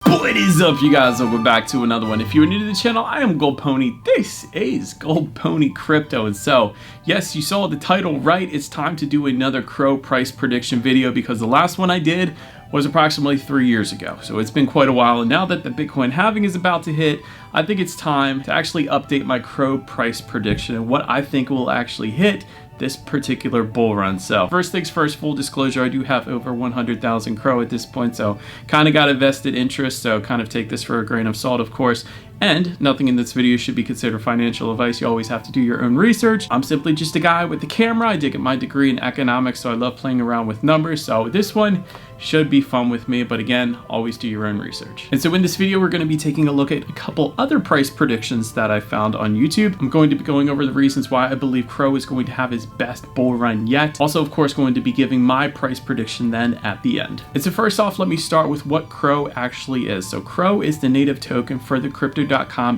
What is up, you guys? Welcome back to another one. If you're new to the channel, I am Gold Pony. This is Gold Pony Crypto. And so, yes, you saw the title right. It's time to do another CRO price prediction video because the last one I did was approximately 3 years ago. So it's been quite a while. And now that the Bitcoin halving is about to hit, I think it's time to actually update my CRO price prediction and what I think will actually hit this particular bull run. So first things first, full disclosure, I do have over 100,000 CRO at this point, so kind of got a vested interest, so kind of take this for a grain of salt, of course. And nothing in this video should be considered financial advice. You always have to do your own research. I'm simply just a guy with a camera. I did get my degree in economics, so I love playing around with numbers. So this one should be fun with me, but again, always do your own research. And so in this video, we're going to be taking a look at a couple other price predictions that I found on YouTube. I'm going to be going over the reasons why I believe CRO is going to have his best bull run yet. Also, of course, going to be giving my price prediction then at the end. And so first off, let me start with what CRO actually is. So CRO is the native token for the Crypto.com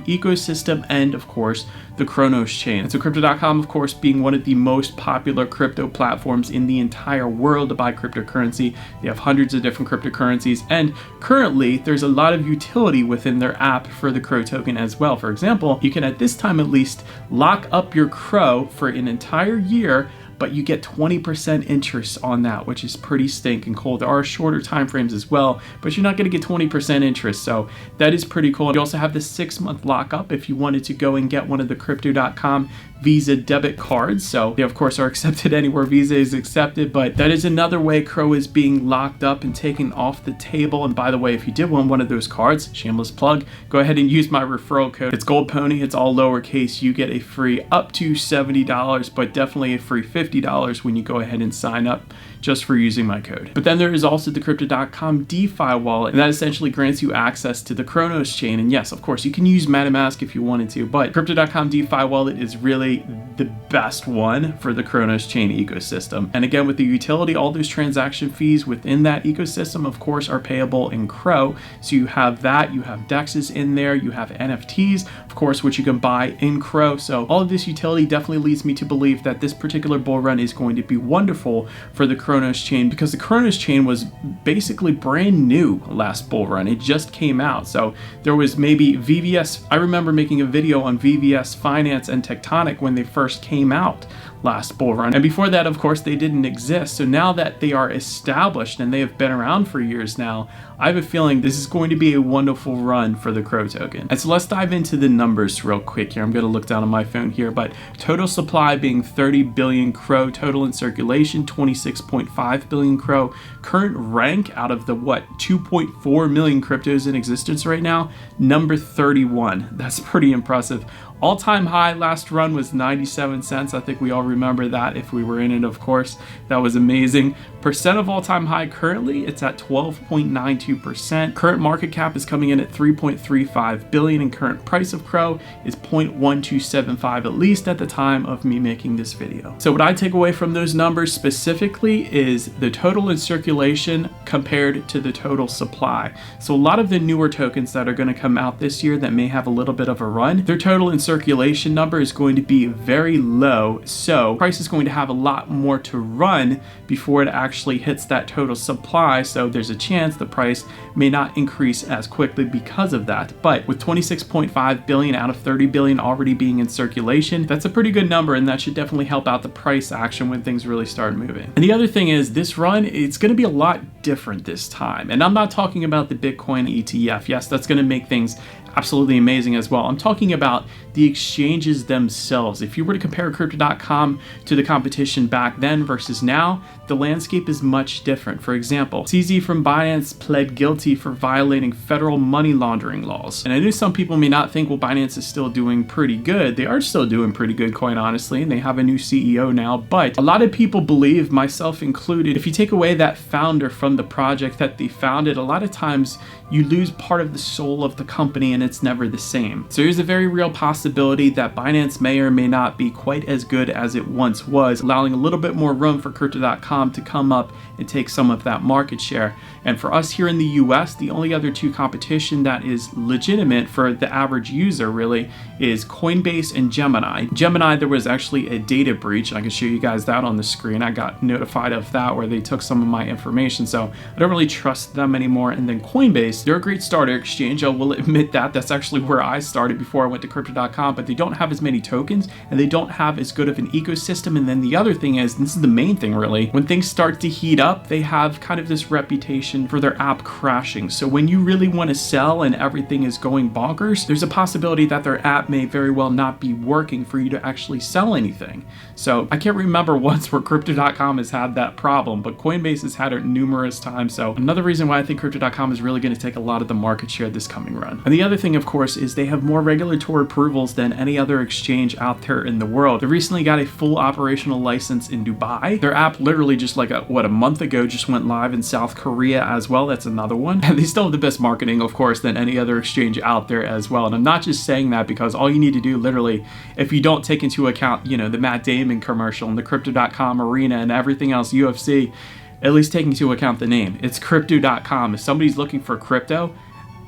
ecosystem and, of course, the Cronos chain. And so Crypto.com, of course, being one of the most popular crypto platforms in the entire world to buy cryptocurrency. They have hundreds of different cryptocurrencies, and currently there's a lot of utility within their app for the CRO token as well. For example, you can at this time at least lock up your CRO for an entire year, but you get 20% interest on that, which is pretty stinking cool. There are shorter time frames as well, but you're not going to get 20% interest, so that is pretty cool. You also have the 6-month lockup if you wanted to go and get one of the Crypto.com Visa debit cards. So they, of course, are accepted anywhere Visa is accepted, but that is another way CRO is being locked up and taken off the table. And by the way, if you did want one of those cards, shameless plug, go ahead and use my referral code. It's Gold Pony. It's all lowercase. You get a free up to $70, but definitely a free $50 when you go ahead and sign up just for using my code. But then there is also the Crypto.com DeFi wallet, and that essentially grants you access to the Cronos chain. And yes, of course, you can use MetaMask if you wanted to, but Crypto.com DeFi wallet is really the best one for the Cronos chain ecosystem. And again, with the utility, all those transaction fees within that ecosystem, of course, are payable in CRO. So you have that, you have DEXs in there, you have NFTs, of course, which you can buy in CRO. So all of this utility definitely leads me to believe that this particular bull run is going to be wonderful for the Cronos chain, because the Cronos chain was basically brand new last bull run. It just came out. So there was maybe VVS. I remember making a video on VVS Finance and Tectonic when they first came out last bull run. And before that, of course, they didn't exist. So now that they are established and they have been around for years now, I have a feeling this is going to be a wonderful run for the CRO token. And so let's dive into the numbers real quick here. I'm going to look down on my phone here, but total supply being 30 billion CRO, total in circulation 26.5 billion CRO, current rank out of the 2.4 million cryptos in existence right now, number 31. That's pretty impressive. All-time high last run was 97 cents. I think we all remember that if we were in it, of course. That was amazing. Percent of all-time high currently, it's at 12.92%. Current market cap is coming in at 3.35 billion, and current price of CRO is 0.1275, at least at the time of me making this video. So what I take away from those numbers specifically is the total in circulation compared to the total supply. So a lot of the newer tokens that are going to come out this year that may have a little bit of a run, their total in circulation number is going to be very low, so price is going to have a lot more to run before it actually hits that total supply. So there's a chance the price may not increase as quickly because of that. But with 26.5 billion out of 30 billion already being in circulation, that's a pretty good number, and that should definitely help out the price action when things really start moving. And the other thing is, this run, it's going to be a lot different this time. And I'm not talking about the Bitcoin ETF. Yes, that's going to make things absolutely amazing as well. I'm talking about the exchanges themselves. If you were to compare Crypto.com to the competition back then versus now, the landscape is much different. For example, CZ from Binance pled guilty for violating federal money laundering laws. And I know some people may not think, well, Binance is still doing pretty good. They are still doing pretty good, quite honestly, and they have a new CEO now. But a lot of people believe, myself included, if you take away that founder from the project that they founded, a lot of times you lose part of the soul of the company, and and it's never the same. So there's a very real possibility that Binance may or may not be quite as good as it once was, allowing a little bit more room for Crypto.com to come up and take some of that market share. And for us here in the US, the only other two competition that is legitimate for the average user really is Coinbase and Gemini. Gemini, there was actually a data breach, and I can show you guys that on the screen. I got notified of that where they took some of my information, so I don't really trust them anymore. And then Coinbase, they're a great starter exchange. I will admit that. That's actually where I started before I went to Crypto.com, but they don't have as many tokens and they don't have as good of an ecosystem. And then the other thing is, and this is the main thing really, when things start to heat up, they have kind of this reputation for their app crashing. So when you really want to sell and everything is going bonkers, there's a possibility that their app may very well not be working for you to actually sell anything. So I can't remember once where Crypto.com has had that problem, but Coinbase has had it numerous times. So another reason why I think Crypto.com is really going to take a lot of the market share this coming run. And the other thing, of course, is they have more regulatory approvals than any other exchange out there in the world. They recently got a full operational license in Dubai. Their app literally just like a month ago just went live in South Korea as well. That's another one. And they still have the best marketing, of course, than any other exchange out there as well. And I'm not just saying that because all you need to do literally, if you don't take into account, you know, the Matt Damon commercial and the Crypto.com arena and everything else, UFC, at least take into account the name. It's Crypto.com. If somebody's looking for crypto,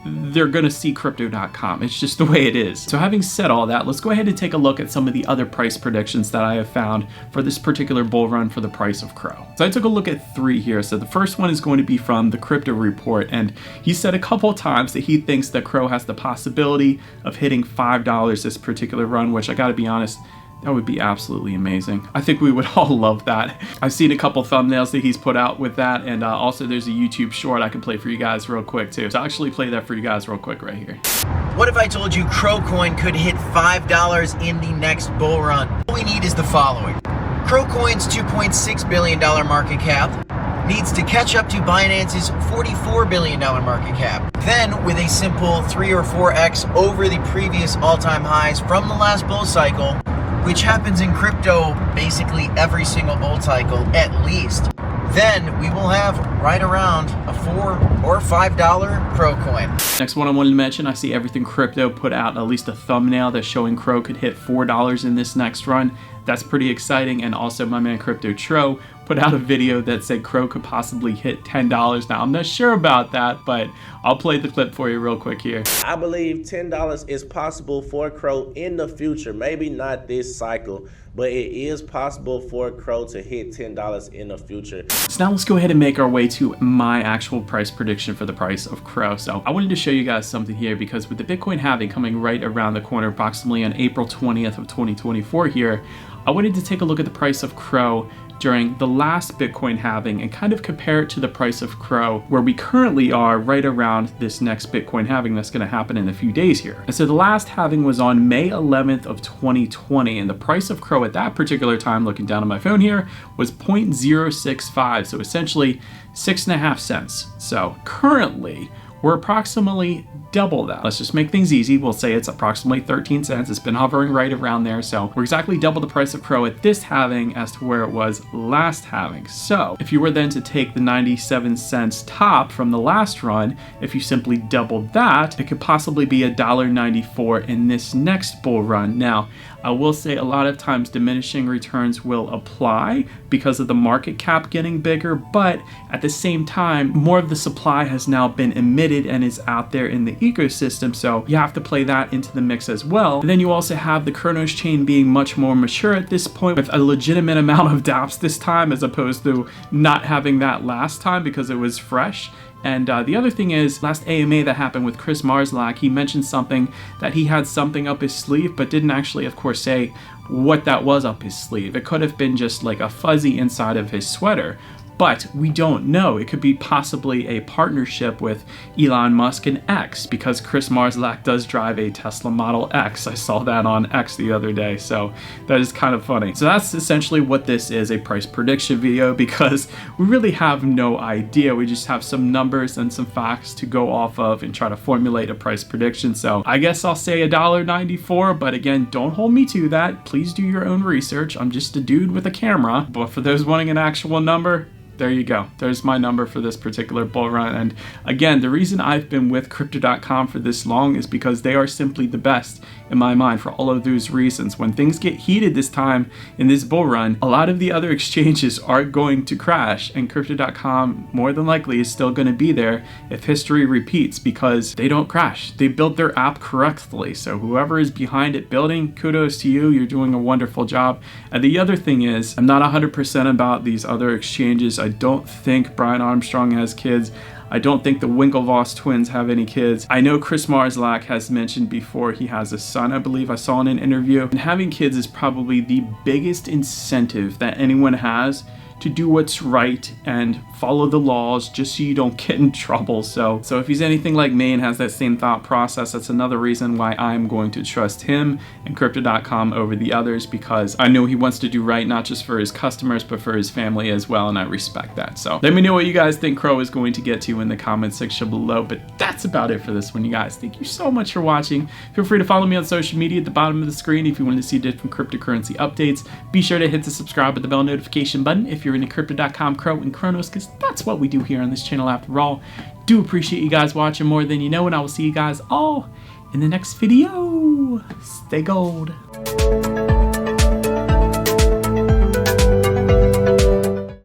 they're going to see Crypto.com. It's just the way it is. So having said all that, let's go ahead and take a look at some of the other price predictions that I have found for this particular bull run for the price of CRO. So I took a look at 3 here. So the first one is going to be from the Crypto Report, and he said a couple times that he thinks that CRO has the possibility of hitting $5 this particular run, which I got to be honest, that would be absolutely amazing. I think we would all love that. I've seen a couple thumbnails that he's put out with that, and also there's a YouTube short I can play for you guys real quick too. So I'll actually play that for you guys real quick right here. What if I told you CRO coin could hit $5 in the next bull run? All we need is the following. CRO coin's $2.6 billion market cap needs to catch up to Binance's $44 billion market cap. Then, with a simple 3 or 4x over the previous all-time highs from the last bull cycle, which happens in crypto basically every single bull cycle at least, then we will have right around a $4 or $5 CRO coin. Next one I wanted to mention, I see Everything Crypto put out at least a thumbnail that's showing CRO could hit $4 in this next run. That's pretty exciting. And also my man Crypto Tro put out a video that said CRO could possibly hit $10. Now I'm not sure about that, but I'll play the clip for you real quick here. I believe $10 is possible for CRO in the future. Maybe not this cycle, but it is possible for CRO to hit $10 in the future. So now let's go ahead and make our way to my actual price prediction for the price of CRO. So I wanted to show you guys something here because with the Bitcoin halving coming right around the corner, approximately on April 20th of 2024 here, I wanted to take a look at the price of CRO during the last Bitcoin halving and kind of compare it to the price of CRO where we currently are right around this next Bitcoin halving that's going to happen in a few days here. And so the last halving was on May 11th of 2020, and the price of CRO at that particular time, looking down on my phone here, was 0.065, so essentially 6.5 cents. So currently we're approximately double that. Let's just make things easy. We'll say it's approximately 13 cents. It's been hovering right around there. So we're exactly double the price of CRO at this halving as to where it was last halving. So if you were then to take the 97 cents top from the last run, if you simply doubled that, it could possibly be $1.94 in this next bull run. Now, I will say a lot of times diminishing returns will apply because of the market cap getting bigger, but at the same time, more of the supply has now been emitted and is out there in the ecosystem, so you have to play that into the mix as well. And then you also have the Kronos chain being much more mature at this point with a legitimate amount of dApps this time as opposed to not having that last time because it was fresh. And the other thing is, last AMA that happened with Chris Marszalek, he mentioned something that he had something up his sleeve, but didn't actually, of course, say what that was up his sleeve. It could have been just like a fuzzy inside of his sweater. But we don't know. It could be possibly a partnership with Elon Musk and X because Chris Marszalek does drive a Tesla Model X. I saw that on X the other day, so that is kind of funny. So that's essentially what this is, a price prediction video, because we really have no idea. We just have some numbers and some facts to go off of and try to formulate a price prediction. So I guess I'll say $1.94, but again, don't hold me to that. Please do your own research. I'm just a dude with a camera. But for those wanting an actual number, there you go. There's my number for this particular bull run. And again, the reason I've been with Crypto.com for this long is because they are simply the best in my mind for all of those reasons. When things get heated this time in this bull run, a lot of the other exchanges are going to crash, and Crypto.com more than likely is still going to be there if history repeats, because they don't crash. They built their app correctly. So whoever is behind it building, kudos to you. You're doing a wonderful job. And the other thing is, I'm not 100% about these other exchanges. I don't think Brian Armstrong has kids. I don't think the Winklevoss twins have any kids. I know Chris Marszalek has mentioned before he has a son, I believe I saw in an interview. And having kids is probably the biggest incentive that anyone has to do what's right and follow the laws just so you don't get in trouble. So if he's anything like me and has that same thought process, that's another reason why I'm going to trust him and Crypto.com over the others, because I know he wants to do right, not just for his customers, but for his family as well, and I respect that. So let me know what you guys think Crow is going to get to in the comment section below, but that's about it for this one, you guys. Thank you so much for watching. Feel free to follow me on social media at the bottom of the screen if you want to see different cryptocurrency updates. Be sure to hit the subscribe with the bell notification button if you're into Crypto.com, Crow, and Kronos, because that's what we do here on this channel after all. Do appreciate you guys watching more than you know, and I will see you guys all in the next video. Stay gold.